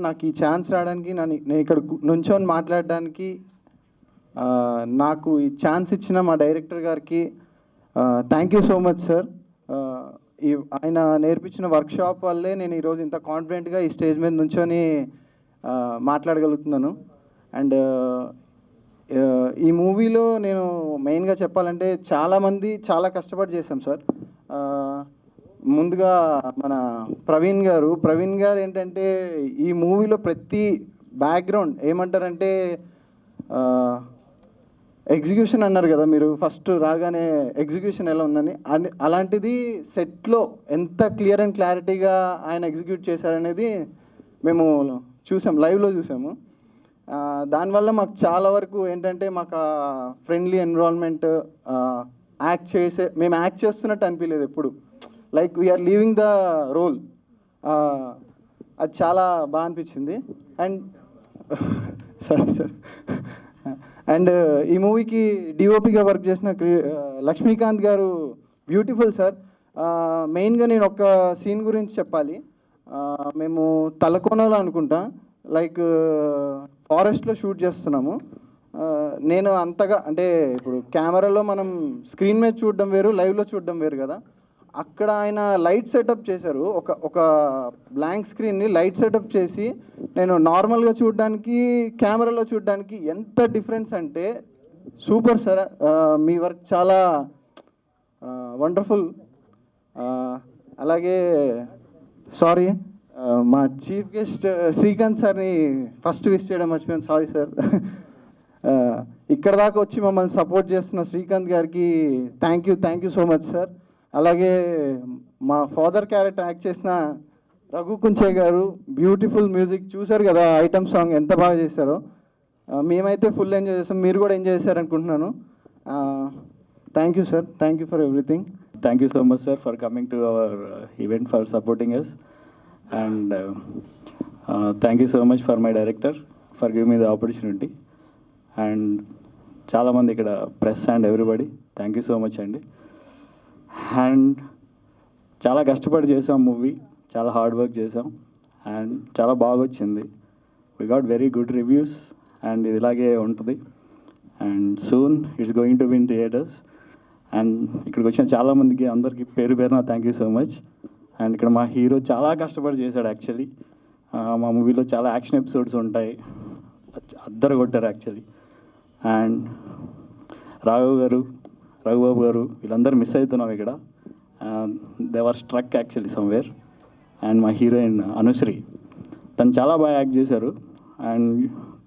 నాకు ఈ ఛాన్స్ రావడానికి నేను ఇక్కడ నుంచొని మాట్లాడడానికి నాకు ఈ ఛాన్స్ ఇచ్చిన మా డైరెక్టర్ గారికి thank you so much sir. ఆయన నేర్పించిన వర్క్షాప్ వల్లే నేను ఈరోజు ఇంత కాన్ఫిడెంట్గా ఈ స్టేజ్ మీద నుంచొని మాట్లాడగలుగుతున్నాను. అండ్ ఈ మూవీలో నేను మెయిన్గా చెప్పాలంటే చాలామంది చాలా కష్టపడి చేశాం సార్. ముందుగా మన ప్రవీణ్ గారు ఏంటంటే ఈ మూవీలో ప్రతి బ్యాక్గ్రౌండ్ ఏమంటారంటే ఎగ్జిక్యూషన్ అన్నారు కదా మీరు, ఫస్ట్ రాగానే ఎగ్జిక్యూషన్ ఎలా ఉందని, అలాంటిది సెట్లో ఎంత క్లియర్ అండ్ క్లారిటీగా ఆయన ఎగ్జిక్యూట్ చేశారనేది మేము చూసాం, లైవ్లో చూసాము. దానివల్ల మాకు చాలా వరకు ఏంటంటే మాకు ఫ్రెండ్లీ ఎన్విరాన్మెంట్, మేము యాక్ట్ చేస్తున్నట్టు అనిపించలేదు ఎప్పుడు, like we are leaving the role. అది చాలా బాగా అనిపించింది. అండ్ సార్ అండ్ ఈ మూవీకి డిఓపిగా వర్క్ చేసిన లక్ష్మీకాంత్ గారు బ్యూటిఫుల్ సార్. మెయిన్గా నేను ఒక సీన్ గురించి చెప్పాలి. మేము తలకోనలో అనుకుంటా, లైక్ ఫారెస్ట్లో షూట్ చేస్తున్నాము. నేను అంతగా అంటే ఇప్పుడు కెమెరాలో మనం స్క్రీన్ మీద చూడడం వేరు, లైవ్లో చూడడం వేరు కదా. అక్కడ ఆయన లైట్ సెటప్ చేశారు, ఒక బ్లాంక్ స్క్రీన్ని లైట్ సెటప్ చేసి నేను నార్మల్గా చూడడానికి కెమెరాలో చూడడానికి ఎంత డిఫరెన్స్ అంటే సూపర్ సార్. మీ వర్క్ చాలా వండర్ఫుల్. అలాగే సారీ మా చీఫ్ గెస్ట్ శ్రీకాంత్ సార్ని ఫస్ట్ విష్ చేయడం మర్చిపోయాను, సారీ సార్. ఇక్కడ దాకా వచ్చి మమ్మల్ని సపోర్ట్ చేస్తున్న శ్రీకాంత్ గారికి thank you so much sir. అలాగే మా ఫాదర్ క్యారెక్టర్ యాక్ట్ చేసిన రఘు కుంచే గారు, బ్యూటిఫుల్ మ్యూజిక్ చూశారు కదా, ఐటమ్ సాంగ్ ఎంత బాగా చేశారో. మేమైతే ఫుల్ ఎంజాయ్ చేస్తాం, మీరు కూడా ఎంజాయ్ చేశారనుకుంటున్నాను. Thank you sir, thank you for everything. Thank you so much, sir, for coming to our event, for supporting us. And thank you so much for my director for giving me the opportunity. And చాలా మంది ఇక్కడ press and everybody thank you so much అండి. And చాలా కష్టపడి చేసాం movie, చాలా hard work చేసాం and చాలా బాగా వచ్చింది. We got very good reviews and ఇది ఇలాగే ఉంటుంది. And soon it's going to be in theatres. And ఇక్కడికి వచ్చిన చాలామందికి అందరికీ పేరు పేరున thank you so much. And ఇక్కడ మా హీరో చాలా కష్టపడి చేశాడు యాక్చువల్లీ. మా మూవీలో చాలా యాక్షన్ ఎపిసోడ్స్ ఉంటాయి, అద్దరు కొట్టారు యాక్చువల్లీ. అండ్ రఘుబాబు గారు వీళ్ళందరూ మిస్ అవుతున్నాం ఇక్కడ. They were struck actually somewhere. And మా హీరోయిన్ అనుశ్రీ, తను చాలా బాగా యాక్ట్ చేశారు. అండ్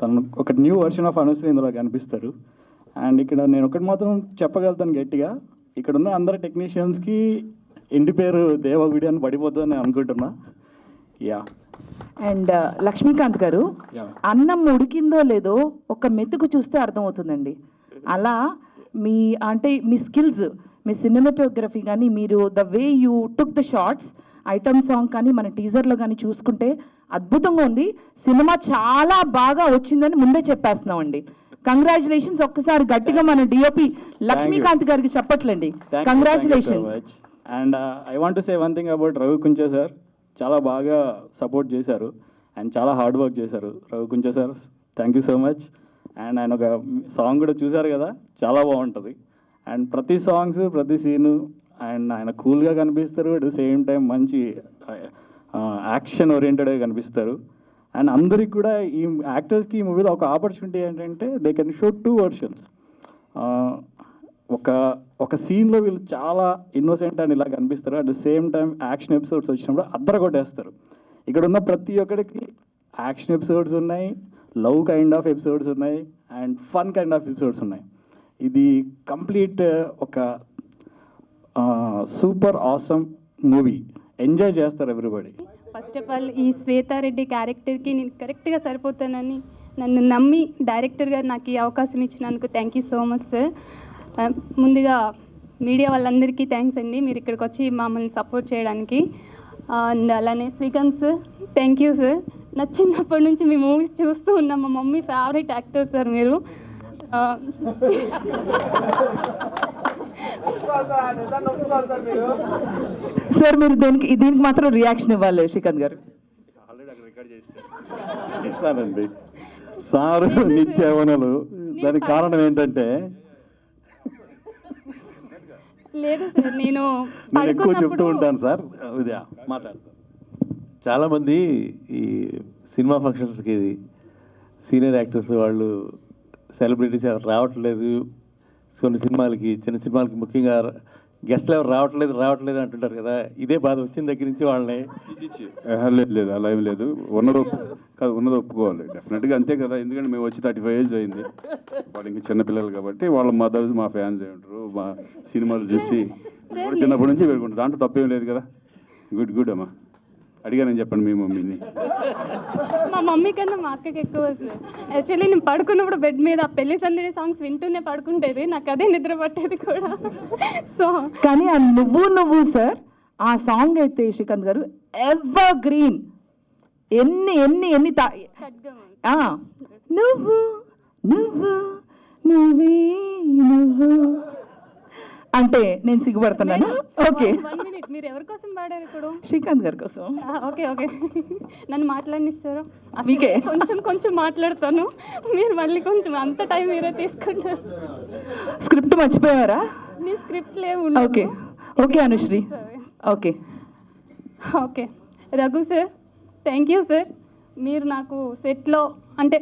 తను ఒక న్యూ వర్షన్ ఆఫ్ అనుశ్రీ ఇందులో కనిపిస్తారు. అండ్ ఇక్కడ నేను ఒకటి మాత్రం చెప్పగలుగుతాను గట్టిగా, ఇక్కడ ఉన్న అందరు టెక్నీషియన్స్కి ఇంటి పేరు దేవగుడి అని పడిపోతుందని అనుకుంటున్నా. యా. అండ్ లక్ష్మీకాంత్ గారు, అన్నం ఉడికిందో లేదో ఒక మెతుకు చూస్తే అర్థమవుతుందండి. అలా మీ స్కిల్స్, మీ సినిమాటోగ్రఫీ కానీ, మీరు the way you took the shots, item song కానీ మన టీజర్లో కానీ చూసుకుంటే అద్భుతంగా ఉంది. సినిమా చాలా బాగా వచ్చిందని ముందే చెప్పేస్తున్నామండి. కంగ్రాచులేషన్స్. ఒక్కసారి గట్టిగా మన డిఓపి లక్ష్మీకాంత్ గారికి చెప్పట్లండి. Congratulations. And I want to say one thing about Raghu Kunche sir. చాలా బాగా సపోర్ట్ చేశారు అండ్ చాలా హార్డ్ వర్క్ చేశారు Raghu Kunche sir. Thank you so much. And ఆయన ఒక సాంగ్ కూడా చూశారు కదా, చాలా బాగుంటుంది. అండ్ ప్రతి సాంగ్స్, ప్రతి సీను అండ్ ఆయన కూల్గా కనిపిస్తారు, అట్ ద సేమ్ టైం మంచి యాక్షన్ ఓరియంటెడ్గా కనిపిస్తారు. అండ్ అందరికి కూడా ఈ యాక్టర్స్కి ఈ మూవీలో ఒక ఆపర్చునిటీ ఏంటంటే they can show two versions. ఒక సీన్లో వీళ్ళు చాలా ఇన్నోసెంట్ అని ఇలా కనిపిస్తారు, at the same time action episodes వచ్చినప్పుడు అద్దరు కొట్టేస్తారు. ఇక్కడ ఉన్న ప్రతి ఒక్కరికి యాక్షన్ ఎపిసోడ్స్ ఉన్నాయి, లవ్ కైండ్ ఆఫ్ ఎపిసోడ్స్ ఉన్నాయి and fun kind of episodes ఉన్నాయి. ఇది కంప్లీట్ ఒక సూపర్ ఆసమ్ మూవీ. ఎంజాయ్ చేస్తారు ఎవ్రీబడి. ఫస్ట్ ఆఫ్ ఆల్ ఈ శ్వేతారెడ్డి క్యారెక్టర్కి నేను కరెక్ట్గా సరిపోతానని నన్ను నమ్మి డైరెక్టర్ గారు నాకు ఈ అవకాశం ఇచ్చినందుకు thank you so much sir. ముందుగా మీడియా వాళ్ళందరికీ థ్యాంక్స్ అండి, మీరు ఇక్కడికి వచ్చి మమ్మల్ని సపోర్ట్ చేయడానికి. అండ్ అలానే Srikanth sir, thank you sir. నా చిన్నప్పటి నుంచి మీ మూవీస్ చూస్తూ ఉన్నాం, మా మమ్మీ ఫేవరెట్ యాక్టర్ సార్ మీరు. సార్ మీరు దీనికి మాత్రం రియాక్షన్ ఇవ్వాలి శ్రీకాంత్ గారు. ఇస్తానండి సారు నిత్య యవ్వనులు. దానికి కారణం ఏంటంటే లేదు సార్, నేను నేను ఎక్కువ చెప్తూ పడుకున్నప్పుడు ఉంటాను సార్. ఉదయ మాట్లాడతాను. చాలామంది ఈ సినిమా ఫంక్షన్స్కి సీనియర్ యాక్టర్స్ వాళ్ళు సెలబ్రిటీస్ ఎవరు రావట్లేదు, కొన్ని సినిమాలకి చిన్న సినిమాలకి ముఖ్యంగా గెస్ట్లు ఎవరు రావట్లేదు అంటుంటారు కదా. ఇదే బాధ వచ్చిన దగ్గర నుంచి వాళ్ళని లేదు అలా ఏం లేదు. ఉన్నది ఒప్పుకోవాలి డెఫినెట్గా, అంతే కదా. ఎందుకంటే మేము వచ్చి 35 years అయింది, వాళ్ళు ఇంకా చిన్నపిల్లలు కాబట్టి వాళ్ళ మదర్స్ మా ఫ్యాన్స్ అయి ఉంటారు. మా సినిమాలు చూసి మేము కూడా చిన్నప్పటి నుంచి పెట్టుకుంటాం, దాంట్లో తప్పేం లేదు కదా. గుడ్ అమ్మా, అడిగానని చెప్పండి మీ మమ్మీని. మా మమ్మీ కన్నా మా అక్కకి ఎక్కువ సార్. యాక్చువల్లీ నేను పడుకున్నప్పుడు బెడ్ మీద ఆ పెళ్లి సందడి సాంగ్స్ వింటూనే పడుకుంటేది, నాకు అదే నిద్ర పట్టేది కూడా. సో కానీ ఆ నువ్వు సార్ ఆ సాంగ్ అయితే శ్రీకాంత్ గారు ఎవర్ గ్రీన్. ఎన్ని ఎన్ని ఎన్ని ఆ, నువ్వు నువ్వు నువ్వే నువ్వు అంటే నేను సిగ్గుపడుతున్నాను. ఓకే, 1 minute, మీరు ఎవరి కోసం పాడారు ఇప్పుడు? శ్రీకాంత్ గారి కోసం. ఓకే నన్ను మాట్లాడనిస్తారా? మీకే. కొంచెం మాట్లాడతాను, మీరు మళ్ళీ కొంచెం అంత టైం మీరే తీసుకుంటారు. స్క్రిప్ట్ మర్చిపోయారా? నీ స్క్రిప్ట్ లేవు. Okay Anusri. Okay Raghu sir, thank you sir. మీరు నాకు సెట్లో అంటే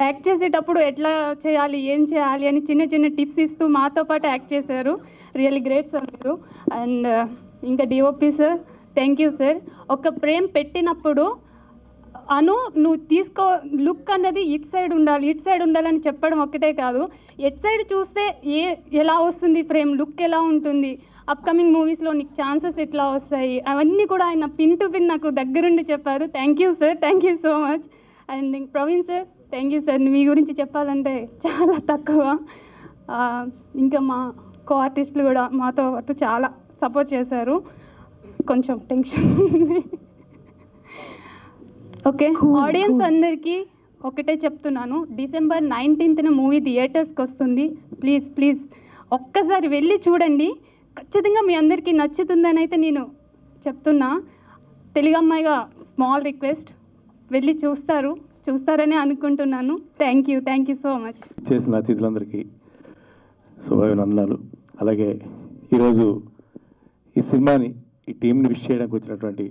యాక్ట్ చేసేటప్పుడు ఎట్లా చేయాలి, ఏం చేయాలి అని చిన్న చిన్న టిప్స్ ఇస్తూ మాతో పాటు యాక్ట్ చేశారు. రియల్లీ గ్రేట్ సార్ మీరు. అండ్ ఇంకా DOP sir, thank you sir. ఒక ఫ్రేమ్ పెట్టినప్పుడు నువ్వు తీసుకో లుక్ అన్నది ఇట్ సైడ్ ఉండాలని చెప్పడం ఒక్కటే కాదు, ఎట్ సైడ్ చూస్తే ఎలా వస్తుంది ఫ్రేమ్, లుక్ ఎలా ఉంటుంది, అప్కమింగ్ మూవీస్లో నీకు ఛాన్సెస్ ఎట్లా వస్తాయి, అవన్నీ కూడా ఆయన పిన్ టు పిన్ నాకు దగ్గరుండి చెప్పారు. Thank you sir, thank you so much. And Praveen sir, thank you sir. మీ గురించి చెప్పాలంటే చాలా తక్కువ. ఇంకా మా కో ఆర్టిస్టులు కూడా మాతో పాటు చాలా సపోర్ట్ చేశారు. కొంచెం టెన్షన్ ఉంది. ఓకే, ఆడియన్స్ అందరికీ ఒకటే చెప్తున్నాను, December 19th మూవీ థియేటర్స్కి వస్తుంది. ప్లీజ్ ఒక్కసారి వెళ్ళి చూడండి, ఖచ్చితంగా మీ అందరికీ నచ్చుతుందని అయితే నేను చెప్తున్నా. తెలుగు అమ్మాయిగా స్మాల్ రిక్వెస్ట్, వెళ్ళి చూస్తారని అనుకుంటున్నాను. Thank you so much. చేసిన అతిథులందరికీ శుభాభినందనాలు. అలాగే ఈరోజు ఈ సినిమాని ఈ టీంని విష్ చేయడానికి వచ్చినటువంటి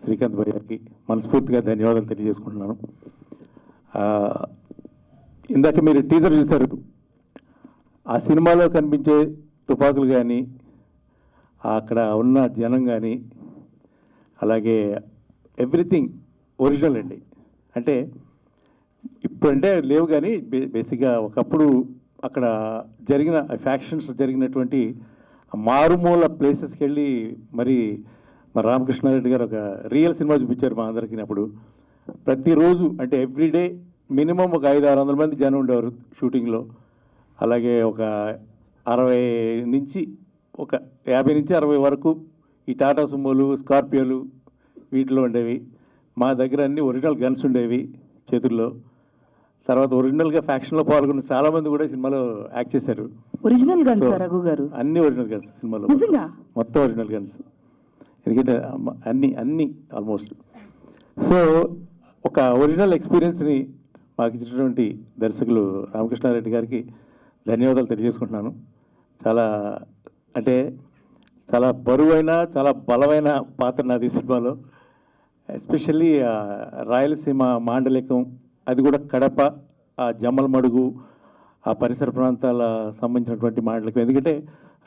శ్రీకాంత్ భయ్యకి మనస్ఫూర్తిగా ధన్యవాదాలు తెలియజేసుకుంటున్నాను. ఇందాక మీరు టీజర్ చూశారు, ఆ సినిమాలో కనిపించే తుపాకులు కానీ, అక్కడ ఉన్న జనం కానీ, అలాగే ఎవ్రీథింగ్ ఒరిజినల్ అండి. అంటే ఇప్పుడంటే లేవు కానీ బేసిక్గా ఒకప్పుడు అక్కడ జరిగిన ఫ్యాక్షన్స్ జరిగినటువంటి మారుమూల ప్లేసెస్కి వెళ్ళి మరి రామకృష్ణారెడ్డి గారు ఒక రియల్ సినిమా చూపించారు మా అందరికీ. అప్పుడు ప్రతిరోజు అంటే ఎవ్రీడే మినిమం ఒక 500-600 మంది జనం ఉండేవారు షూటింగ్లో. అలాగే ఒక 60 నుంచి ఒక 50 నుంచి 60 వరకు ఈ టాటా సుమోలు, స్కార్పియోలు వీటిలో ఉండేవి. మా దగ్గర అన్ని ఒరిజినల్ గన్స్ ఉండేవి చేతుల్లో. తర్వాత ఒరిజినల్గా ఫ్యాక్షన్లో పాల్గొన్న చాలామంది కూడా సినిమాలో యాక్ట్ చేశారు. ఒరిజినల్ గన్స్ రఘు గారు? అన్ని ఒరిజినల్ గన్స్ సినిమాలో, మొత్తం ఒరిజినల్ గన్స్. ఎందుకంటే అన్ని ఆల్మోస్ట్. సో ఒక ఒరిజినల్ ఎక్స్పీరియన్స్ని మాకు ఇచ్చినటువంటి దర్శకులు రామకృష్ణారెడ్డి గారికి ధన్యవాదాలు తెలియజేసుకుంటున్నాను. చాలా బరువైన చాలా బలమైన పాత్ర నాది సినిమాలో. ఎస్పెషల్లీ రాయలసీమ మాండలికం, అది కూడా కడప, ఆ జమ్మలమడుగు, ఆ పరిసర ప్రాంతాల సంబంధించినటువంటి మాండలికం. ఎందుకంటే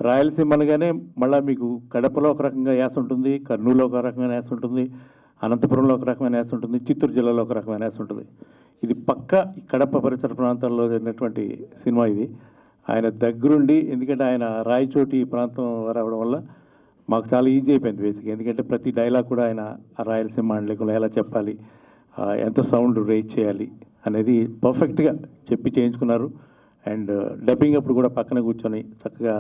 రాయలసీమ అనగానే మళ్ళీ మీకు కడపలో ఒక రకంగా యాస ఉంటుంది, కర్నూలులో ఒక రకమైన యాస ఉంటుంది, అనంతపురంలో ఒక రకమైన యాస ఉంటుంది, చిత్తూరు జిల్లాలో ఒక రకమైన యాస ఉంటుంది. ఇది పక్క కడప పరిసర ప్రాంతాల్లో జరిగినటువంటి సినిమా ఇది. ఆయన దగ్గరుండి, ఎందుకంటే ఆయన రాయచోటి ప్రాంతం రావడం వల్ల మాకు చాలా ఈజీ అయిపోయింది బేసిక్గా. ఎందుకంటే ప్రతి డైలాగ్ కూడా ఆయన ఆ రాయలసీమ మాండలికంలో ఎలా చెప్పాలి, ఎంత సౌండ్ రేజ్ చేయాలి అనేది పర్ఫెక్ట్గా చెప్పి చేయించుకున్నారు. అండ్ డబ్బింగ్ అప్పుడు కూడా పక్కన కూర్చొని చక్కగా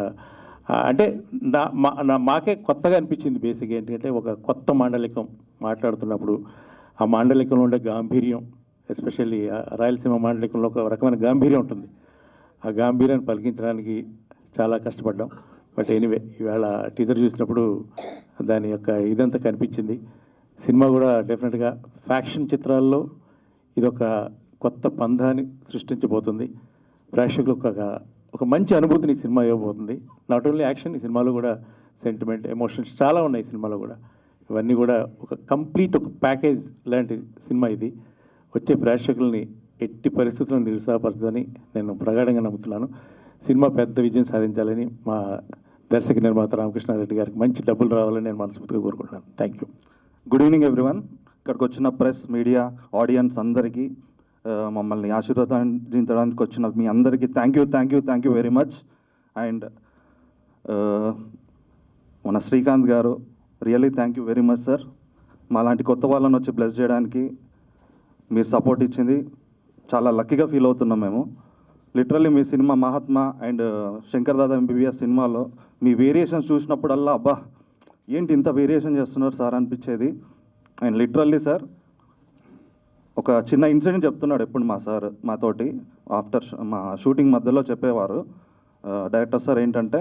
అంటే మాకే కొత్తగా అనిపించింది బేసిక్గా. ఏంటంటే ఒక కొత్త మాండలికం మాట్లాడుతున్నప్పుడు ఆ మాండలికంలో ఉండే గాంభీర్యం, ఎస్పెషల్లీ రాయలసీమ మాండలికంలో ఒక రకమైన గాంభీర్యం ఉంటుంది. ఆ గాంభీర్యాన్ని పలికించడానికి చాలా కష్టపడ్డాం. బట్ ఎనీవే, ఈవేళ టీజర్ చూసినప్పుడు దాని యొక్క ఇదంతా కనిపించింది. సినిమా కూడా డెఫినెట్గా ఫ్యాక్షన్ చిత్రాల్లో ఇదొక కొత్త పంధాన్ని సృష్టించబోతుంది. ప్రేక్షకులకు ఒక మంచి అనుభూతిని ఈ సినిమా ఇవ్వబోతుంది. నాట్ ఓన్లీ యాక్షన్, ఈ సినిమాలో కూడా సెంటిమెంట్, ఎమోషన్స్ చాలా ఉన్నాయి ఈ సినిమాలో కూడా. ఇవన్నీ కూడా ఒక కంప్లీట్ ఒక ప్యాకేజ్ లాంటి సినిమా ఇది. వచ్చే ప్రేక్షకుల్ని ఎట్టి పరిస్థితుల్లో నిరుత్సాహపరచదని నేను ప్రగాఢంగా నమ్ముతున్నాను. సినిమా పెద్ద విజయం సాధించాలని మా దర్శక నిర్మాత రామకృష్ణారెడ్డి గారికి మంచి డబ్బులు రావాలని నేను మనస్ఫూర్తిగా కోరుకుంటున్నాను. Thank you. Good evening everyone. ఇక్కడికి వచ్చిన ప్రెస్, మీడియా, ఆడియన్స్ అందరికీ, మమ్మల్ని ఆశీర్వదించడానికి వచ్చిన మీ అందరికీ thank you very much. And మన శ్రీకాంత్ గారు, really thank you very much sir. మాలాంటి కొత్త వాళ్ళని వచ్చి బ్లెస్ చేయడానికి మీరు సపోర్ట్ ఇచ్చింది చాలా లక్కీగా ఫీల్ అవుతున్నాం మేము. Literally me cinema Mahatma and Shankar Dada MBBS సినిమాలో మీ వేరియేషన్స్ చూసినప్పుడల్లా అబ్బా ఏంటి ఇంత వేరియేషన్ చేస్తున్నారు సార్ అనిపించేది. అండ్ లిటరల్లీ సార్ ఒక చిన్న ఇన్సిడెంట్ చెప్తున్నాడు ఎప్పుడు మా సార్ మాతోటి ఆఫ్టర్ మా షూటింగ్ మధ్యలో చెప్పేవారు. డైరెక్టర్ సార్ ఏంటంటే,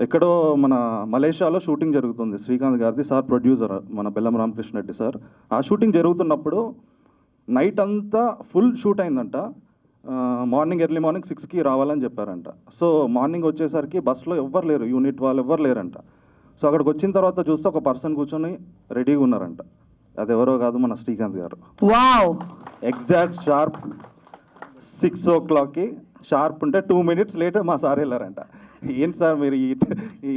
ఎక్కడో మన మలేషియాలో షూటింగ్ జరుగుతుంది శ్రీకాంత్ గారిది, సార్ ప్రొడ్యూసర్ మన బెల్లం రామకృష్ణ రెడ్డి సార్. ఆ షూటింగ్ జరుగుతున్నప్పుడు నైట్ అంతా ఫుల్ షూట్ అయిందంట. ఎర్లీ మార్నింగ్ 6కి రావాలని చెప్పారంట. సో మార్నింగ్ వచ్చేసరికి బస్సులో ఎవ్వరు లేరు, యూనిట్ వాళ్ళు ఎవ్వరు లేరంట. సో అక్కడికి వచ్చిన తర్వాత చూస్తే ఒక పర్సన్ కూర్చొని రెడీగా ఉన్నారంట. అది ఎవరో కాదు, మన శ్రీకాంత్ గారు. వావ్. ఎగ్జాక్ట్ షార్ప్ 6 o'clockకి షార్ప్ ఉంటే 2 minutes లేట్ మా సార్ వెళ్ళారంట. ఏంటి సార్ మీరు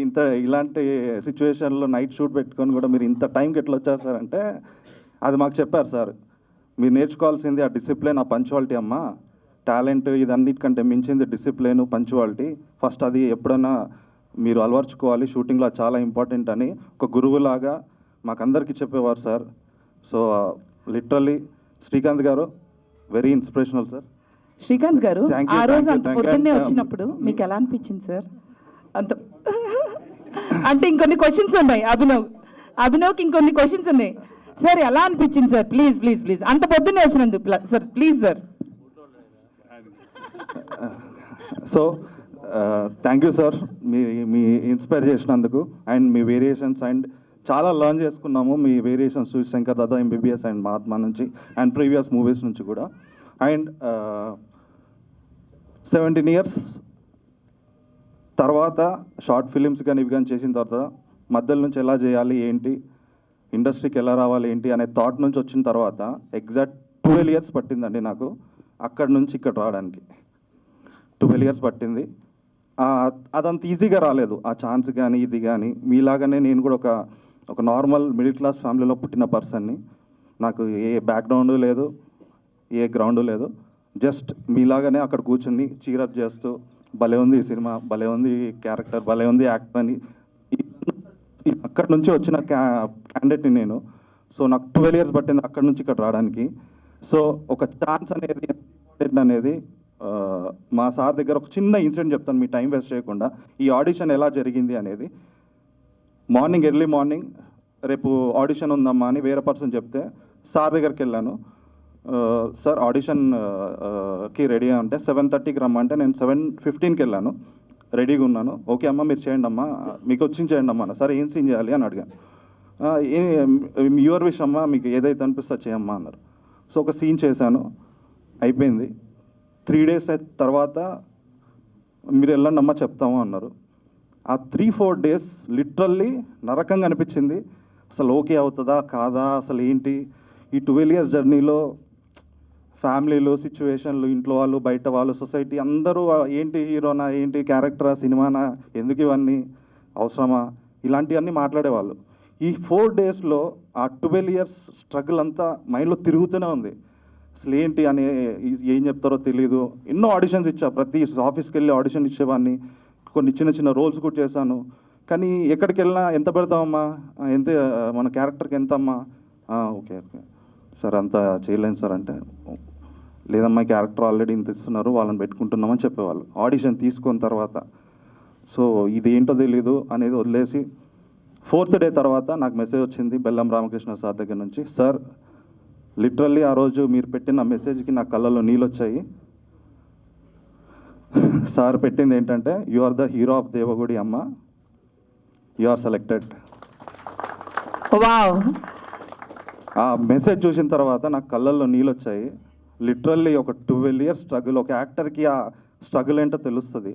ఇంత ఇలాంటి సిచ్యువేషన్లో నైట్ షూట్ పెట్టుకొని కూడా మీరు ఇంత టైంకి ఎట్లా వచ్చారు సార్ అంటే, అది మాకు చెప్పారు సార్, మీరు నేర్చుకోవాల్సింది ఆ డిసిప్లిన్, ఆ పంచువాలిటీ అమ్మ. టాలెంట్ ఇదన్నిటికంటే మించింది డిసిప్లిన్, పంచువాలిటీ. ఫస్ట్ అది ఎప్పుడైనా మీరు అలవర్చుకోవాలి, షూటింగ్లో చాలా ఇంపార్టెంట్ అని ఒక గురువులాగా మాకందరికీ చెప్పేవారు సార్. సో లిటరల్లీ శ్రీకాంత్ గారు వెరీ ఇన్స్పిరేషనల్ సార్. శ్రీకాంత్ గారు, Thank you, ఆ రోజు thank you, అంత thank you. పొద్దున్నే వచ్చినప్పుడు మీకు ఎలా అనిపించింది సార్? అంత అంటే ఇంకొన్ని క్వశ్చన్స్ ఉన్నాయి. అభినవ్కి ఇంకొన్ని క్వశ్చన్స్ ఉన్నాయి సార్. ఎలా అనిపించింది సార్? ప్లీజ్ ప్లీజ్ ప్లీజ్, అంత పొద్దున్నే వచ్చినందుకు sir, please sir. So thank you sir, me inspire చేసినందుకు. అండ్ మీ వేరియేషన్స్ అండ్ చాలా లర్న్ చేసుకున్నాము మీ వేరియేషన్స్ చూసి, శంకర్ దాదా ఎంబీబీఎస్ అండ్ మహాత్మా నుంచి అండ్ ప్రీవియస్ మూవీస్ నుంచి కూడా. అండ్ 17 years తర్వాత షార్ట్ ఫిలిమ్స్ కానీ ఇవి కానీ చేసిన తర్వాత మధ్యలో నుంచి ఎలా చేయాలి ఏంటి, ఇండస్ట్రీకి ఎలా రావాలి ఏంటి అనే థాట్ నుంచి వచ్చిన తర్వాత ఎగ్జాక్ట్ 12 years పట్టిందండి నాకు అక్కడి నుంచి ఇక్కడ రావడానికి. 12 years పట్టింది. అదంత ఈజీగా రాలేదు ఆ ఛాన్స్ కానీ ఇది కానీ. మీలాగానే నేను కూడా ఒక నార్మల్ మిడిల్ క్లాస్ ఫ్యామిలీలో పుట్టిన పర్సన్ని. నాకు ఏ బ్యాక్గ్రౌండ్ లేదు, ఏ గ్రౌండ్ లేదు. జస్ట్ మీలాగానే అక్కడ కూర్చుని చీరప్ చేస్తూ భలే ఉంది ఈ సినిమా, భలే ఉంది ఈ క్యారెక్టర్, భలే ఉంది యాక్ట్ అని అక్కడి నుంచి వచ్చిన క్యాండిడేట్ని నేను. సో నాకు 12 years పట్టింది అక్కడి నుంచి ఇక్కడ రావడానికి. సో ఒక ఛాన్స్ అనేది మా సార్ దగ్గర ఒక చిన్న ఇన్సిడెంట్ చెప్తాను, మీ టైం వేస్ట్ చేయకుండా. ఈ ఆడిషన్ ఎలా జరిగింది అనేది, ఎర్లీ మార్నింగ్ రేపు ఆడిషన్ ఉందమ్మా అని వేరే పర్సన్ చెప్తే సార్ దగ్గరికి వెళ్ళాను. సార్ ఆడిషన్కి రెడీ అంటే 7:30కి రమ్మంటే నేను 7:15కి వెళ్ళాను. రెడీగా ఉన్నాను. ఓకే అమ్మ మీరు చేయండి అమ్మా, మీకు వచ్చింది చేయండి అమ్మా. సరే ఏం సీన్ చేయాలి అని అడిగాను. యువర్ విష్ అమ్మా, మీకు ఏదైతే అనిపిస్తా చేయమ్మా అన్నారు. సో ఒక సీన్ చేశాను, అయిపోయింది. 3 days తర్వాత మీరు వెళ్ళండి అమ్మ చెప్తాము అన్నారు. ఆ 3-4 days లిటరల్లీ నరకంగా అనిపించింది. అసలు ఓకే అవుతుందా కాదా, అసలు ఏంటి ఈ 12 years జర్నీలో ఫ్యామిలీలు, సిచ్యువేషన్లు, ఇంట్లో వాళ్ళు, బయట వాళ్ళు, సొసైటీ అందరూ ఏంటి హీరోనా, ఏంటి క్యారెక్టరా, సినిమానా, ఎందుకు ఇవన్నీ అవసరమా, ఇలాంటివన్నీ మాట్లాడేవాళ్ళు. ఈ 4 daysలో ఆ 12 years స్ట్రగుల్ అంతా మైండ్లో తిరుగుతూనే ఉంది. అసలు ఏంటి అని ఏం చెప్తారో తెలియదు. ఎన్నో ఆడిషన్స్ ఇచ్చా, ప్రతి ఆఫీస్కి వెళ్ళి ఆడిషన్ ఇచ్చేవాడిని. కొన్ని చిన్న చిన్న రోల్స్ కూడా చేశాను. కానీ ఎక్కడికి వెళ్ళినా ఎంత పెడతామమ్మా, ఎంత మన క్యారెక్టర్కి ఎంత అమ్మా, ఓకే సార్ అంతా చేయలేను సార్ అంటే, లేదమ్మా క్యారెక్టర్ ఆల్రెడీ ఇంత ఇస్తున్నారు వాళ్ళని పెట్టుకుంటున్నామని చెప్పేవాళ్ళు ఆడిషన్ తీసుకున్న తర్వాత. సో ఇది ఏంటో తెలీదు అనేది వదిలేసి 4th day తర్వాత నాకు మెసేజ్ వచ్చింది బెల్లం రామకృష్ణ సార్ దగ్గర నుంచి. సార్ లిటరల్లీ ఆ రోజు మీరు పెట్టిన మెసేజ్కి నా కళ్ళలో నీళ్ళు వచ్చాయి. సార్ పెట్టింది ఏంటంటే, you are the hero of Devagudi అమ్మ, యు ఆర్ సెలెక్టెడ్. వావ్. ఆ మెసేజ్ చూసిన తర్వాత నాకు కళ్ళల్లో నీళ్ళు వచ్చాయి. లిటరల్లీ ఒక 12 years స్ట్రగుల్, ఒక యాక్టర్కి ఆ స్ట్రగుల్ ఏంటో తెలుస్తుంది.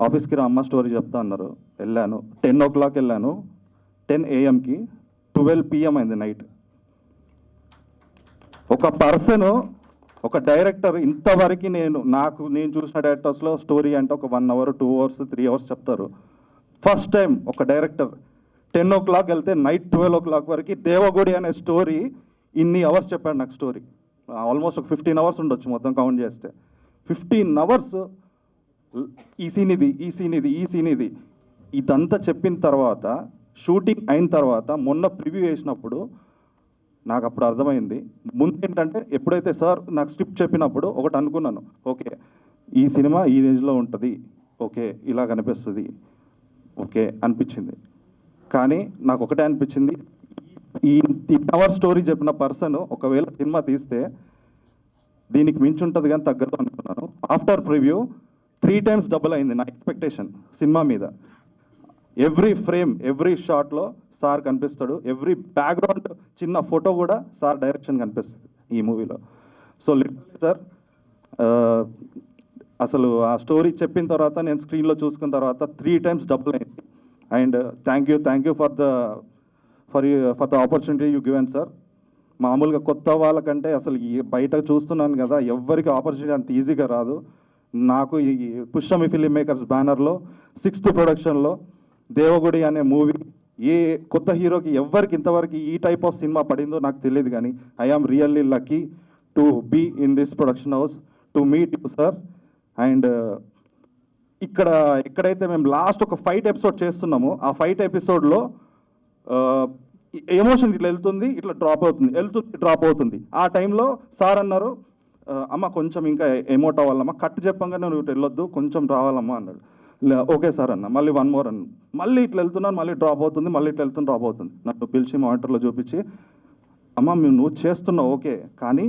ఆఫీస్కి రా అమ్మ స్టోరీ చెప్తా అన్నారు. వెళ్ళాను, 10 o'clock వెళ్ళాను, 10 AM-కి 12 PM అయింది నైట్. ఒక పర్సన్, ఒక డైరెక్టర్ ఇంతవరకు నేను చూసిన డైరెక్టర్స్లో స్టోరీ అంటే ఒక 1 hour, 2 hours, 3 hours చెప్తారు. ఫస్ట్ టైం ఒక డైరెక్టర్ 10 o'clock వెళ్తే నైట్ 12 o'clock వరకు దేవగుడి అనే స్టోరీ ఇన్ని అవర్స్ చెప్పాడు నాకు. స్టోరీ ఆల్మోస్ట్ ఒక 15 hours ఉండొచ్చు మొత్తం కౌంట్ చేస్తే. 15 hours ఈ సీన్ ఇది ఇదంతా చెప్పిన తర్వాత, షూటింగ్ అయిన తర్వాత మొన్న ప్రివ్యూ వేసినప్పుడు నాకు అప్పుడు అర్థమైంది. ముందు ఏంటంటే ఎప్పుడైతే సార్ నాకు స్క్రిప్ట్ చెప్పినప్పుడు ఒకటి అనుకున్నాను, ఓకే ఈ సినిమా ఈ రేంజ్లో ఉంటుంది, ఓకే ఇలా కనిపిస్తుంది, ఓకే అనిపించింది. కానీ నాకు ఒకటే అనిపించింది, ఈ 10 hours స్టోరీ చెప్పిన పర్సన్ ఒకవేళ సినిమా తీస్తే దీనికి మించి ఉంటుంది కానీ తగ్గదు అనుకున్నాను. ఆఫ్టర్ ప్రివ్యూ 3 times డబుల్ అయింది నా ఎక్స్పెక్టేషన్ సినిమా మీద. ఎవ్రీ ఫ్రేమ్, ఎవ్రీ షాట్లో సార్ కనిపిస్తాడు, ఎవ్రీ బ్యాక్గ్రౌండ్ చిన్న ఫోటో కూడా సార్ డైరెక్షన్ కనిపిస్తుంది ఈ మూవీలో. సో లిటరల్లీ సార్ అసలు ఆ స్టోరీ చెప్పిన తర్వాత నేను స్క్రీన్లో చూసుకున్న తర్వాత 3 times డబుల్ అయింది. And thank you for the opportunity you given sir. మామూలుగా కొత్త వాళ్ళకంటే అసలు ఈ బయట చూస్తున్నాను కదా, ఎవ్వరికి ఆపర్చునిటీ అంత ఈజీగా రాదు. నాకు ఈ పుష్యమి ఫిలిం మేకర్స్ బ్యానర్లో 6th ప్రొడక్షన్లో దేవగుడి అనే మూవీ ఏ కొత్త హీరోకి ఎవ్వరికి ఇంతవరకు ఈ టైప్ ఆఫ్ సినిమా పడిందో నాకు తెలియదు. కానీ I am really lucky to be in this production house, to meet you sir. And ఎక్కడైతే మేము లాస్ట్ ఒక ఫైట్ ఎపిసోడ్ చేస్తున్నామో ఆ ఫైట్ ఎపిసోడ్లో ఎమోషన్ ఇట్లా వెళ్తుంది, ఇట్లా డ్రాప్ అవుతుంది. ఆ టైంలో సార్ అన్నారు, అమ్మ కొంచెం ఇంకా ఎమోట్ అవ్వాలమ్మా, కట్ చెప్పంగానే నువ్వు వెళ్ళొద్దు, కొంచెం రావాలమ్మా అన్నాడు. ఓకే సార్ అన్న. మళ్ళీ 1 more అన్న. మళ్ళీ ఇట్లా వెళ్తున్నాను, మళ్ళీ డ్రాప్ అవుతుంది, మళ్ళీ ఇట్లా వెళ్తున్నా డ్రాప్ అవుతుంది. నన్ను పిలిచి మానిటర్లో చూపించి, అమ్మ నువ్వు చేస్తున్నావు ఓకే, కానీ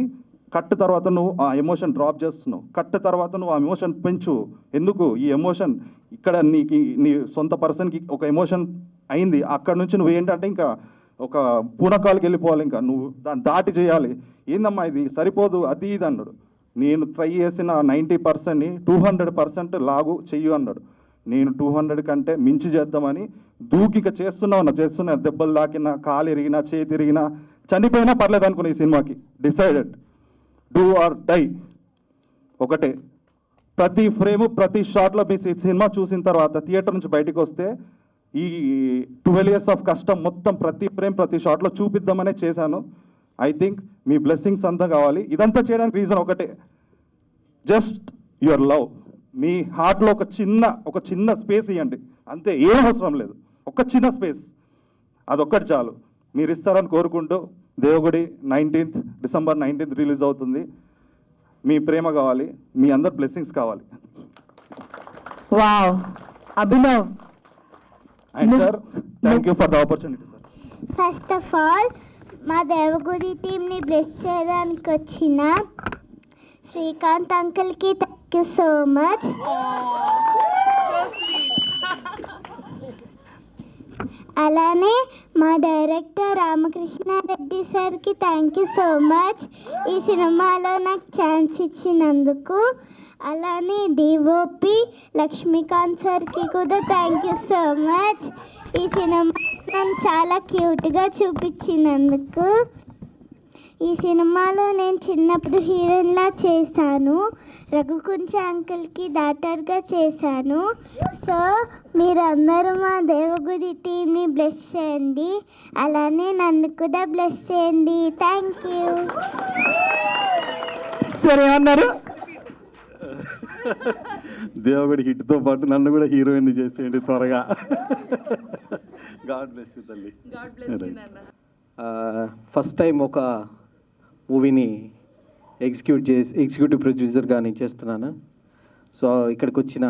కట్ తర్వాత నువ్వు ఆ ఎమోషన్ డ్రాప్ చేస్తున్నావు, కట్ తర్వాత నువ్వు ఆ ఎమోషన్ పెంచు. ఎందుకు ఈ ఎమోషన్ ఇక్కడ నీ సొంత పర్సన్కి ఒక ఎమోషన్ అయింది, అక్కడ నుంచి నువ్వు ఏంటంటే ఇంకా ఒక పూనకాలకి వెళ్ళిపోవాలి, ఇంకా నువ్వు దాన్ని దాటి చేయాలి. ఏందమ్మా ఇది సరిపోదు అది ఇది అన్నాడు. నేను ట్రై చేసిన 90%ని 200% లాగు చెయ్యు అన్నాడు. నేను 200 కంటే మించి చేద్దామని దూకిక చేస్తున్నా. దెబ్బలు తాకినా, కాలు ఇరిగినా, చేతి ఇరిగినా, చనిపోయినా పర్లేదు అనుకున్నా ఈ సినిమాకి. Decided do or die. ఒకటే, ప్రతి ఫ్రేము ప్రతి షాట్లో మీ సినిమా చూసిన తర్వాత థియేటర్ నుంచి బయటకు వస్తే ఈ 12 years ఆఫ్ కష్టం మొత్తం ప్రతి ఫ్రేమ్ ప్రతి షాట్లో చూపిద్దామనే చేశాను. ఐ థింక్ మీ బ్లెస్సింగ్స్ అంతా కావాలి. ఇదంతా చేయడానికి రీజన్ ఒకటే, జస్ట్ యువర్ లవ్. మీ హార్ట్లో ఒక చిన్న స్పేస్ ఇవ్వండి అంతే, ఏం అవసరం లేదు, ఒక చిన్న స్పేస్, అదొక్కటి చాలు. మీరు ఇస్తారని కోరుకుంటూ, దేవగుడి December 19th రిలీజ్ అవుతుంది. మీ ప్రేమ కావాలి, మీ అందరు బ్లెస్సింగ్స్ కావాలి. Wow Abhinav. And sir thank you for the opportunity sir. First of all మా దేవగుడి టీంని బ్లెస్ చేయడానికి వచ్చిన శ్రీకాంత్ అంకుల్కి థ్యాంక్ యూ సో మచ్. అలానే మా డైరెక్టర్ రామకృష్ణారెడ్డి సార్కి థ్యాంక్ యూ సో మచ్ ఈ సినిమాలో నాకు ఛాన్స్ ఇచ్చినందుకు. అలానే డిఓపి లక్ష్మీకాంత్ సార్కి కూడా థ్యాంక్ యూ సో మచ్ ఈ సినిమా నన్ను చాలా క్యూట్గా చూపించినందుకు. ఈ సినిమాలో నేను చిన్నప్పుడు హీరోయిన్లా చేశాను, రఘుకుంచ అంకుల్కి డాటర్గా చేశాను. సో మీరందరూ మా దేవగుడి టీంని బ్లెస్ చేయండి, అలానే నన్ను కూడా బ్లెస్ చేయండి. Thank you. సరే ఏమన్నారు? దేవగుడి హిట్తో పాటు నన్ను కూడా హీరోయిన్ చేసేయండి త్వరగా. గాడ్ బ్లెస్ యూ తల్లి. ఫస్ట్ టైం ఒక మూవీని ఎగ్జిక్యూటివ్ ప్రొడ్యూసర్గా నేను చేస్తున్నాను. సో ఇక్కడికి వచ్చిన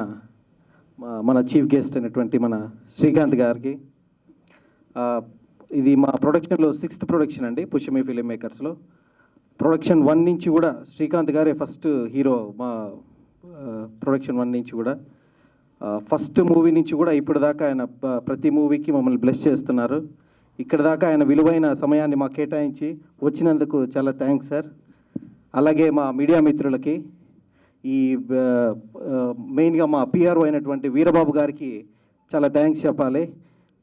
మన చీఫ్ గెస్ట్ అయినటువంటి మన శ్రీకాంత్ గారికి, ఇది మా ప్రొడక్షన్లో 6th ప్రొడక్షన్ అండి, పుష్యమి ఫిలిం మేకర్స్లో. ప్రొడక్షన్ 1 నుంచి కూడా శ్రీకాంత్ గారే ఫస్ట్ హీరో. మా ప్రొడక్షన్ 1 నుంచి కూడా, ఫస్ట్ మూవీ నుంచి కూడా ఇప్పుడు దాకా ఆయన ప్రతి మూవీకి మమ్మల్ని బ్లెస్ చేస్తున్నారు. ఇక్కడ దాకా ఆయన విలువైన సమయాన్ని మాకు కేటాయించి వచ్చినందుకు చాలా థ్యాంక్స్ సార్. అలాగే మా మీడియా మిత్రులకి, ఈ మెయిన్గా మా పిఆర్ఓ అయినటువంటి వీరబాబు గారికి చాలా థ్యాంక్స్ చెప్పాలి.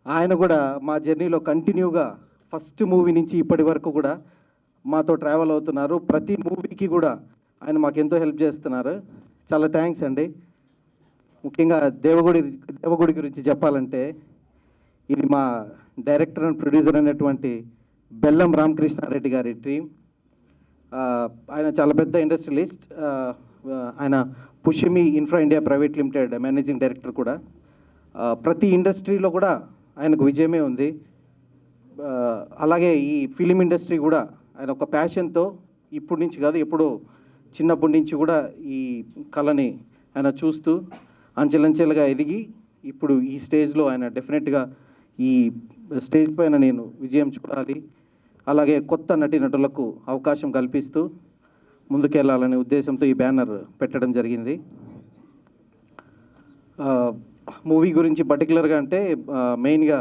ఆయన కూడా మా జర్నీలో కంటిన్యూగా ఫస్ట్ మూవీ నుంచి ఇప్పటి వరకు కూడా మాతో ట్రావెల్ అవుతున్నారు. ప్రతి మూవీకి కూడా ఆయన మాకు ఎంతో హెల్ప్ చేస్తున్నారు. చాలా థ్యాంక్స్ అండి. ముఖ్యంగా దేవగుడి గురించి చెప్పాలంటే, ఇది మా డైరెక్టర్ అండ్ ప్రొడ్యూసర్ అయినటువంటి బెల్లం రామకృష్ణారెడ్డి గారి టీం. ఆయన చాలా పెద్ద ఇండస్ట్రియలిస్ట్. ఆయన Pushyami infra India private limited managing director కూడా. ప్రతి ఇండస్ట్రీలో కూడా ఆయనకు విజయమే ఉంది. అలాగే ఈ ఫిలిం ఇండస్ట్రీ కూడా ఆయన ఒక ప్యాషన్తో ఇప్పటి నుంచి కాదు, ఎప్పుడో చిన్నప్పటి నుంచి కూడా ఈ కళని ఆయన చూస్తూ అంచెలంచెలుగా ఎదిగి ఇప్పుడు ఈ స్టేజ్లో ఆయన డెఫినెట్గా ఈ స్టేజ్ పైన నేను విజయం చూడాలి, అలాగే కొత్త నటీనటులకు అవకాశం కల్పిస్తూ ముందుకెళ్ళాలనే ఉద్దేశంతో ఈ బ్యానర్ పెట్టడం జరిగింది. మూవీ గురించి పర్టికులర్గా అంటే మెయిన్గా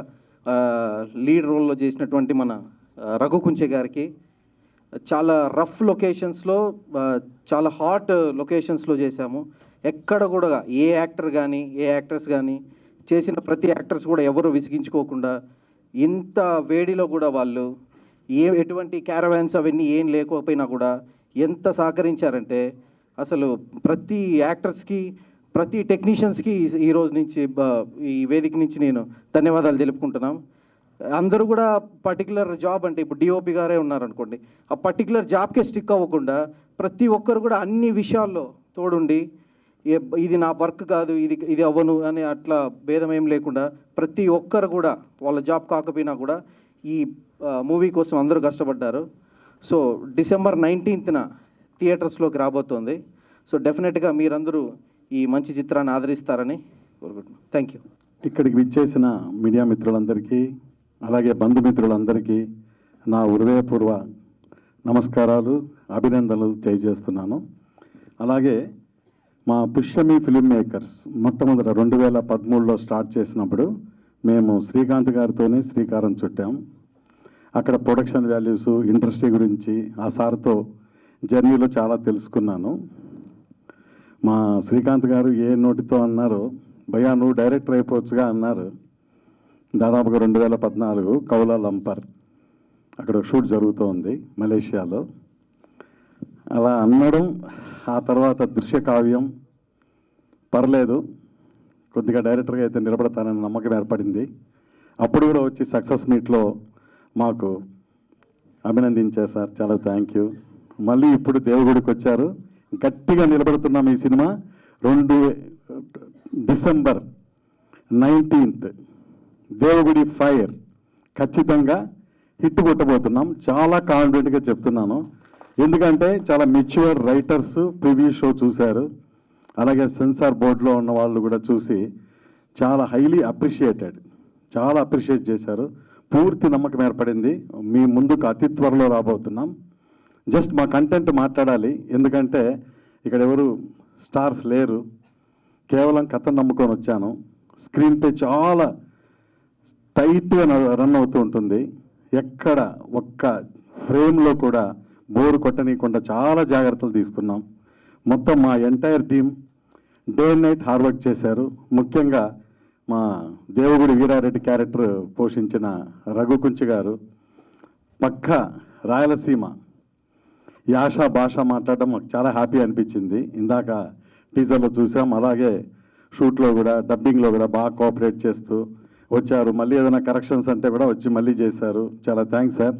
లీడ్ రోల్లో చేసినటువంటి మన రఘు కుంచే గారికి చాలా రఫ్ లొకేషన్స్లో, చాలా హాట్ లొకేషన్స్లో చేశాము. ఎక్కడ కూడా ఏ యాక్టర్ కానీ ఏ యాక్టర్స్ కానీ చేసిన ప్రతి యాక్టర్స్ కూడా ఎవరు విసిగించుకోకుండా ఇంత వేడిలో కూడా వాళ్ళు ఎటువంటి క్యారవాన్స్ అవన్నీ ఏం లేకపోయినా కూడా ఎంత సహకరించారంటే అసలు ప్రతి యాక్టర్స్కి, ప్రతి టెక్నీషియన్స్కి ఈ రోజు నుంచి ఈ వేదిక నుంచి నేను ధన్యవాదాలు తెలుపుకుంటున్నాం. అందరూ కూడా పర్టికులర్ జాబ్ అంటే ఇప్పుడు డిఓపి గారే ఉన్నారనుకోండి, ఆ పర్టికులర్ జాబ్కే స్టిక్ అవ్వకుండా ప్రతి ఒక్కరు కూడా అన్ని విషయాల్లో తోడుండి ఇది నా వర్క్ కాదు, ఇది అవ్వను అని అట్లా భేదం ఏం లేకుండా ప్రతి ఒక్కరు కూడా వాళ్ళ జాబ్ కాకపోయినా కూడా ఈ మూవీ కోసం అందరూ కష్టపడ్డారు. సో December 19th థియేటర్స్లోకి రాబోతోంది. సో డెఫినెట్గా మీరందరూ ఈ మంచి చిత్రాన్ని ఆదరిస్తారని కోరుకుంటున్నాను. Thank you. ఇక్కడికి విచ్చేసిన మీడియా మిత్రులందరికీ, అలాగే బంధుమిత్రులందరికీ నా హృదయపూర్వ నమస్కారాలు, అభినందనలు తెలియజేస్తున్నాను. అలాగే మా పుష్యమి ఫిలిం మేకర్స్ మొట్టమొదట 2013లో స్టార్ట్ చేసినప్పుడు మేము శ్రీకాంత్ గారితోనే శ్రీకారం చుట్టాం. అక్కడ ప్రొడక్షన్ వాల్యూస్, ఇండస్ట్రీ గురించి ఆ సార్తో జర్నీలో చాలా తెలుసుకున్నాను. మా శ్రీకాంత్ గారు ఏ నోటితో అన్నారు, భయ్యా నువ్వు డైరెక్టర్ అయిపోవచ్చుగా అన్నారు. దాదాపుగా 2014 కౌలాలంపర్ అక్కడ షూట్ జరుగుతోంది మలేషియాలో. అలా అనడం, ఆ తర్వాత దృశ్యకావ్యం పర్లేదు, కొద్దిగా డైరెక్టర్గా అయితే నిలబడతానని నమ్మకం ఏర్పడింది. అప్పుడు కూడా వచ్చి సక్సెస్ మీట్లో మాకు అభినందించారు సార్, చాలా థ్యాంక్ యూ. మళ్ళీ ఇప్పుడు దేవగుడికి వచ్చారు, గట్టిగా నిలబడుతున్నాం. ఈ cinema December 19th Devagudi fire ఖచ్చితంగా హిట్ కొట్టబోతున్నాం. చాలా కాన్ఫిడెంట్గా చెప్తున్నాను, ఎందుకంటే చాలా మెచ్యూర్ రైటర్స్ ప్రివ్యూ షో చూశారు, అలాగే సెన్సార్ బోర్డులో ఉన్న వాళ్ళు కూడా చూసి చాలా హైలీ అప్రిషియేటెడ్, చాలా అప్రిషియేట్ చేశారు. పూర్తి నమ్మకం ఏర్పడింది. మీ ముందుకు అతి త్వరలో రాబోతున్నాం. జస్ట్ మా కంటెంట్ మాట్లాడాలి, ఎందుకంటే ఇక్కడ ఎవరు స్టార్స్ లేరు, కేవలం కథను నమ్ముకొని వచ్చాను. స్క్రీన్ పే చాలా టైట్గా రన్ అవుతూ ఉంటుంది. ఎక్కడ ఒక్క ఫ్రేమ్లో కూడా బోరు కొట్టనీయకుండా చాలా జాగ్రత్తలు తీసుకున్నాం. మొత్తం మా entire team day and night hard work చేశారు. ముఖ్యంగా మా దేవగుడి వీరారెడ్డి క్యారెక్టర్ పోషించిన రఘు కుంచి గారు పక్క రాయలసీమ యాస భాష మాట్లాడడం మాకు చాలా హ్యాపీ అనిపించింది. ఇందాక టీజర్లో చూసాం, అలాగే షూట్లో కూడా, డబ్బింగ్లో కూడా బాగా కోఆపరేట్ చేస్తూ వచ్చారు. మళ్ళీ ఏదైనా కరెక్షన్స్ అంటే కూడా వచ్చి మళ్ళీ చేశారు. చాలా థ్యాంక్స్ సార్.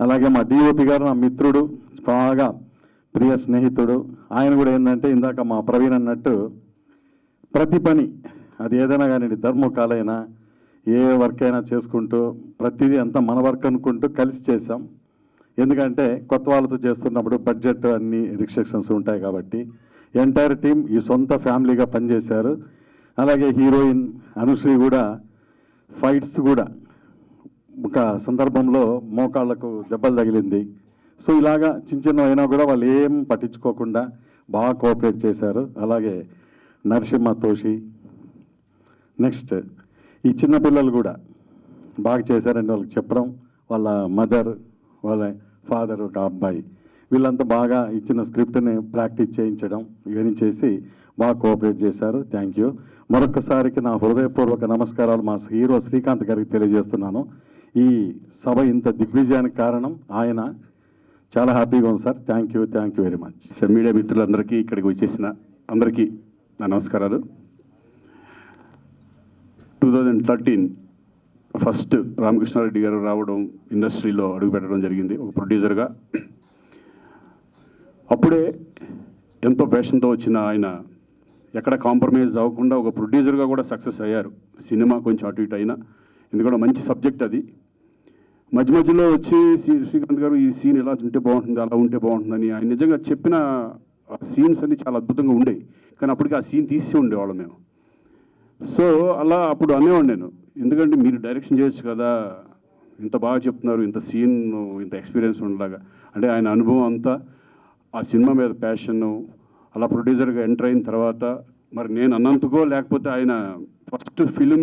అలాగే మా డిఓపి గారు నా మిత్రుడు, బాగా ప్రియ స్నేహితుడు. ఆయన కూడా ఏంటంటే ఇందాక మా ప్రవీణ్ అన్నట్టు ప్రతి పని, అది ఏదైనా కానీ ధర్మకాలైనా ఏ వర్క్ అయినా చేసుకుంటూ ప్రతిదీ అంతా మన వర్క్ అనుకుంటూ కలిసి చేసాం. ఎందుకంటే కొత్త వాళ్ళతో చేస్తున్నప్పుడు బడ్జెట్ అన్ని రిస్ట్రిక్షన్స్ ఉంటాయి కాబట్టి ఎంటైర్ టీం ఈ సొంత ఫ్యామిలీగా పనిచేశారు. అలాగే హీరోయిన్ అనుశ్రీ కూడా ఫైట్స్ కూడా ఒక సందర్భంలో మోకాళ్ళకు దెబ్బలు తగిలింది. సో ఇలాగా చిన్న చిన్న అయినా కూడా వాళ్ళు ఏం పట్టించుకోకుండా బాగా కోఆపరేట్ చేశారు. అలాగే నరసింహ తోషి, నెక్స్ట్ ఈ చిన్నపిల్లలు కూడా బాగా చేశారని వాళ్ళకి చెప్పడం, వాళ్ళ మదర్, వాళ్ళ ఫాదర్, ఒక అబ్బాయి, వీళ్ళంతా బాగా ఇచ్చిన స్క్రిప్ట్ని ప్రాక్టీస్ చేయించడం ఇవన్నీ చేసి బాగా కోఆపరేట్ చేశారు. Thank you. మరొకసారికి నా హృదయపూర్వక నమస్కారాలు మా హీరో శ్రీకాంత్ గారికి తెలియజేస్తున్నాను. ఈ సభ ఇంత దిగ్విజయానికి కారణం ఆయన. చాలా హ్యాపీగా ఉంది sir. Thank you very much. Sir, media మిత్రులందరికీ, ఇక్కడికి వచ్చేసిన అందరికీ నా నమస్కారాలు. 2013 ఫస్ట్ రామకృష్ణారెడ్డి గారు రావడం, ఇండస్ట్రీలో అడుగుపెట్టడం జరిగింది ఒక ప్రొడ్యూసర్గా. అప్పుడే ఎంతో ప్యాషన్తో వచ్చిన ఆయన ఎక్కడ కాంప్రమైజ్ అవ్వకుండా ఒక ప్రొడ్యూసర్గా కూడా సక్సెస్ అయ్యారు. సినిమా కొంచెం అటు ఇటు అయినా, ఎందుకంటే మంచి సబ్జెక్ట్ అది. మధ్యలో వచ్చి శ్రీకాంత్ గారు ఈ సీన్ ఎలా ఉంటే బాగుంటుంది, అలా ఉంటే బాగుంటుందని ఆయన నిజంగా చెప్పిన సీన్స్ అన్ని చాలా అద్భుతంగా ఉండేవి. కానీ అప్పటికి ఆ సీన్ తీసి ఉండేవాళ్ళం మేము. సో అలా అప్పుడు అనేవాడు నేను, ఎందుకంటే మీరు డైరెక్షన్ చేయొచ్చు కదా, ఇంత బాగా చెప్తున్నారు, ఇంత సీన్, ఇంత ఎక్స్పీరియన్స్ ఉండలాగా. అంటే ఆయన అనుభవం అంతా ఆ సినిమా మీద ప్యాషను, అలా ప్రొడ్యూసర్గా ఎంటర్ అయిన తర్వాత మరి నేను అన్నంతకో లేకపోతే ఆయన ఫస్ట్ ఫిలిం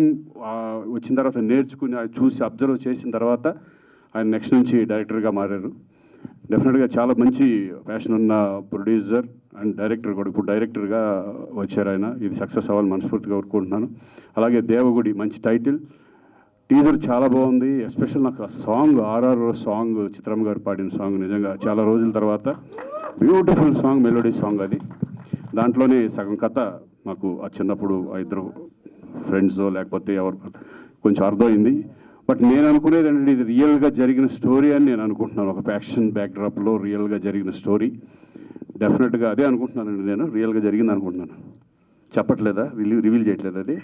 వచ్చిన తర్వాత నేర్చుకుని చూసి అబ్జర్వ్ చేసిన తర్వాత ఆయన నెక్స్ట్ నుంచి డైరెక్టర్గా మారారు. డెఫినెట్గా చాలా మంచి ప్యాషన్ ఉన్న ప్రొడ్యూసర్ అండ్ డైరెక్టర్ కూడా. ఇప్పుడు డైరెక్టర్గా వచ్చారు ఆయన. ఇది సక్సెస్ అవ్వాలని మనస్ఫూర్తిగా కోరుకుంటున్నాను. అలాగే దేవగుడి మంచి టైటిల్, టీజర్ చాలా బాగుంది. ఎస్పెషల్ నాకు ఆ సాంగ్, ఆర్ఆర్ సాంగ్, చిత్రమ్మ గారు పాడిన సాంగ్ నిజంగా చాలా రోజుల తర్వాత బ్యూటిఫుల్ సాంగ్, మెలోడీ సాంగ్ అది. దాంట్లోనే సగం కథ మాకు ఆ చిన్నప్పుడు ఆ ఇద్దరు ఫ్రెండ్స్ లేకపోతే ఎవరు కొంచెం అర్థమైంది. బట్ నేను అనుకునేది ఏంటంటే ఇది రియల్గా జరిగిన స్టోరీ అని నేను అనుకుంటున్నాను. ఒక ఫ్యాక్షన్ బ్యాక్డ్రాప్లో రియల్గా జరిగిన స్టోరీ. డెఫినెట్గా అదే అనుకుంటున్నానండి, నేను రియల్గా జరిగింది అనుకుంటున్నాను. చెప్పట్లేదా, రివీల్ చేయట్లేదు అది?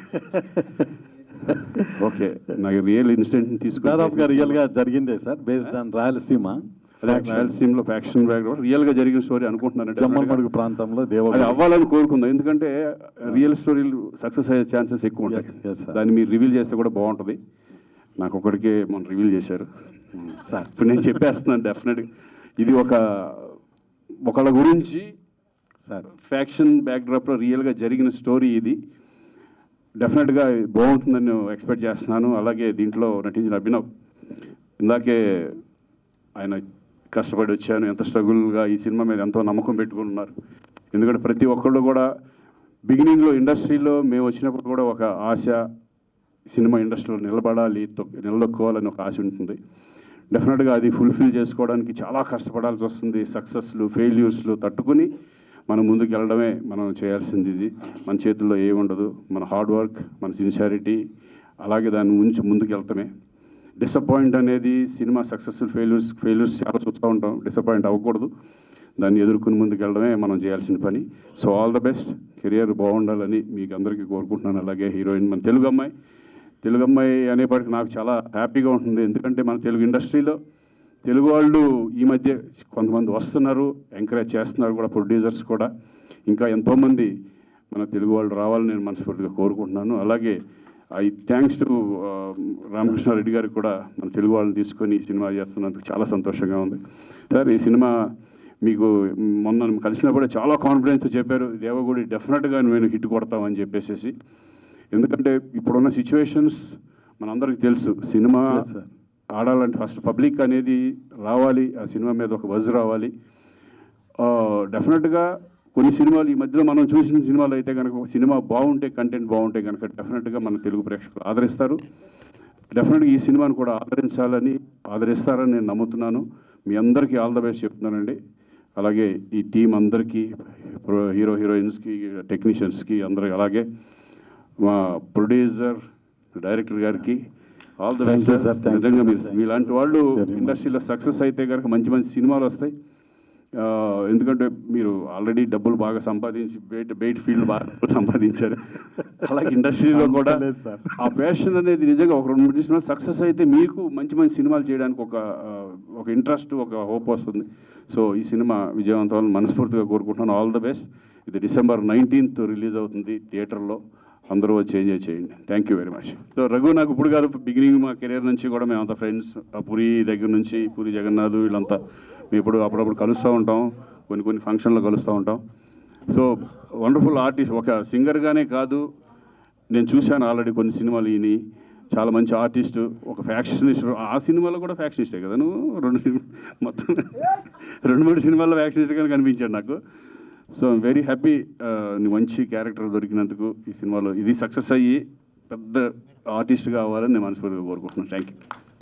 ఓకే, నాకు రియల్ ఇన్సిడెంట్ దాదాపుగా రియల్గా జరిగిందే సార్, బేస్డ్ ఆన్ రాయలసీమ. రాయలసీమలో ఫ్యాక్షన్ బ్యాక్గ్రౌండ్ రియల్గా జరిగిన స్టోరీ అనుకుంటున్నాను. జమ్మలమడుగు ప్రాంతంలో అది అవ్వాలని కోరుకుందాం, ఎందుకంటే రియల్ స్టోరీలు సక్సెస్ అయ్యే ఛాన్సెస్ ఎక్కువ ఉంటాయి. దాన్ని మీరు రివీల్ చేస్తే కూడా బాగుంటుంది. నాకు ఒకటికే మనం రివీల్ చేశారు సార్. ఇప్పుడు నేను చెప్పేస్తున్నాను, డెఫినెట్గా ఇది ఒకళ్ళ గురించి సార్ ఫ్యాక్షన్ బ్యాక్డ్రాప్లో రియల్గా జరిగిన స్టోరీ. ఇది డెఫినెట్గా బాగుంటుందని నేను ఎక్స్పెక్ట్ చేస్తున్నాను. అలాగే దీంట్లో నటించిన అభినవ్, ఇందాకే ఆయన కష్టపడి వచ్చాను, ఎంత స్ట్రగుల్గా ఈ సినిమా మీద ఎంతో నమ్మకం పెట్టుకున్నారు. ఎందుకంటే ప్రతి ఒక్కళ్ళు కూడా బిగినింగ్లో ఇండస్ట్రీలో మేము వచ్చినప్పుడు కూడా ఒక ఆశ, సినిమా ఇండస్ట్రీలో నిలబడాలి, నిలదొక్కోవాలని ఒక ఆశ ఉంటుంది. డెఫినెట్గా అది ఫుల్ఫిల్ చేసుకోవడానికి చాలా కష్టపడాల్సి వస్తుంది. సక్సెస్లు, ఫెయిల్యూర్స్లు తట్టుకుని మనం ముందుకు వెళ్ళడమే మనం చేయాల్సింది. ఇది మన చేతుల్లో ఏముండదు. మన హార్డ్ వర్క్, మన సిన్సియారిటీ, అలాగే దాన్ని ఉంచి ముందుకు వెళ్తామే. డిసప్పాయింట్ అనేది సినిమా సక్సెస్ఫుల్ ఫెయిల్యూర్స్ చాలా చూస్తూ ఉంటాం. డిసప్పాయింట్ అవ్వకూడదు, దాన్ని ఎదుర్కొని ముందుకు వెళ్ళడమే మనం చేయాల్సిన పని. So all the best, career బాగుండాలని మీకు అందరికీ కోరుకుంటున్నాను. అలాగే హీరోయిన్ మన తెలుగు అమ్మాయి అనేప్పటికీ నాకు చాలా హ్యాపీగా ఉంటుంది. ఎందుకంటే మన తెలుగు ఇండస్ట్రీలో తెలుగు వాళ్ళు ఈ మధ్య కొంతమంది వస్తున్నారు, ఎంకరేజ్ చేస్తున్నారు కూడా, ప్రొడ్యూసర్స్ కూడా. ఇంకా ఎంతోమంది మన తెలుగు వాళ్ళు రావాలని నేను మనస్ఫూర్తిగా కోరుకుంటున్నాను. అలాగే థ్యాంక్స్ టు రామకృష్ణారెడ్డి గారికి కూడా మన తెలుగు వాళ్ళని తీసుకొని ఈ సినిమా చేస్తున్నందుకు చాలా సంతోషంగా ఉంది. సార్, ఈ సినిమా మీకు మొన్న కలిసినప్పుడే చాలా కాన్ఫిడెన్స్ చెప్పారు, దేవగుడి డెఫినెట్గా నేను హిట్ కొడతామని చెప్పేసి. ఎందుకంటే ఇప్పుడున్న సిచ్యువేషన్స్ మనందరికీ తెలుసు. సినిమా ఆడాలంటే ఫస్ట్ పబ్లిక్ అనేది రావాలి, ఆ సినిమా మీద ఒక బజ్ రావాలి. డెఫినెట్గా కొన్ని సినిమాలు ఈ మధ్యలో మనం చూసిన సినిమాలు అయితే కనుక, ఒక సినిమా బాగుంటే, కంటెంట్ బాగుంటే కనుక డెఫినెట్గా మన తెలుగు ప్రేక్షకులు ఆదరిస్తారు. డెఫినెట్గా ఈ సినిమాను కూడా ఆదరిస్తారని నేను నమ్ముతున్నాను. మీ అందరికీ ఆల్ ద బెస్ట్ చెప్తున్నానండి. అలాగే ఈ టీం అందరికీ, హీరోయిన్స్కి, టెక్నీషియన్స్కి అందరికీ, అలాగే మా ప్రొడ్యూసర్, డైరెక్టర్ గారికి ఆల్ ద బెస్ట్ సార్. నిజంగా మీలాంటి వాళ్ళు ఇండస్ట్రీలో సక్సెస్ అయితే కనుక మంచి మంచి సినిమాలు వస్తాయి. ఎందుకంటే మీరు ఆల్రెడీ డబ్బులు బాగా సంపాదించి బయట ఫీల్డ్ బాగా సంపాదించారు. అలాగే ఇండస్ట్రీలో కూడా ఆ ప్యాషన్ అనేది నిజంగా ఒక 2-3 సినిమాలు సక్సెస్ అయితే మీకు మంచి మంచి సినిమాలు చేయడానికి ఒక ఇంట్రెస్ట్, ఒక హోప్ వస్తుంది. సో ఈ సినిమా విజయవంతం మనస్ఫూర్తిగా కోరుకుంటున్నాను. All the best. ఇది December 19th రిలీజ్ అవుతుంది థియేటర్లో. అందరూ వచ్చి ఎంజాయ్ చేయండి. Thank you very much. So Raghu నాకు ఇప్పుడు కాదు, బిగినింగ్ మా కెరీర్ నుంచి కూడా మేమంతా ఫ్రెండ్స్. ఆ పూరి దగ్గర నుంచి, పూరి జగన్నాథ్, వీళ్ళంతా మేము ఇప్పుడు అప్పుడప్పుడు కలుస్తూ ఉంటాం, కొన్ని ఫంక్షన్లో కలుస్తూ ఉంటాం. So wonderful artist. ఒక సింగర్గానే కాదు, నేను చూశాను ఆల్రెడీ కొన్ని సినిమాలు ఈయన. చాలా మంచి ఆర్టిస్టు, ఒక ఫ్యాక్షనిస్ట్. ఆ సినిమాలో కూడా ఫ్యాక్షనిస్టే కదా నువ్వు? మొత్తం 2-3 సినిమాల్లో ఫ్యాక్షనిస్ట్గా కనిపించాడు నాకు. సో ఐమ్ వెరీ హ్యాపీ నీ మంచి క్యారెక్టర్ దొరికినందుకు ఈ సినిమాలో. ఇది సక్సెస్ అయ్యి పెద్ద ఆర్టిస్ట్ కావాలని నేను మనస్ఫూర్తిగా కోరుకుంటున్నాను. Thank you.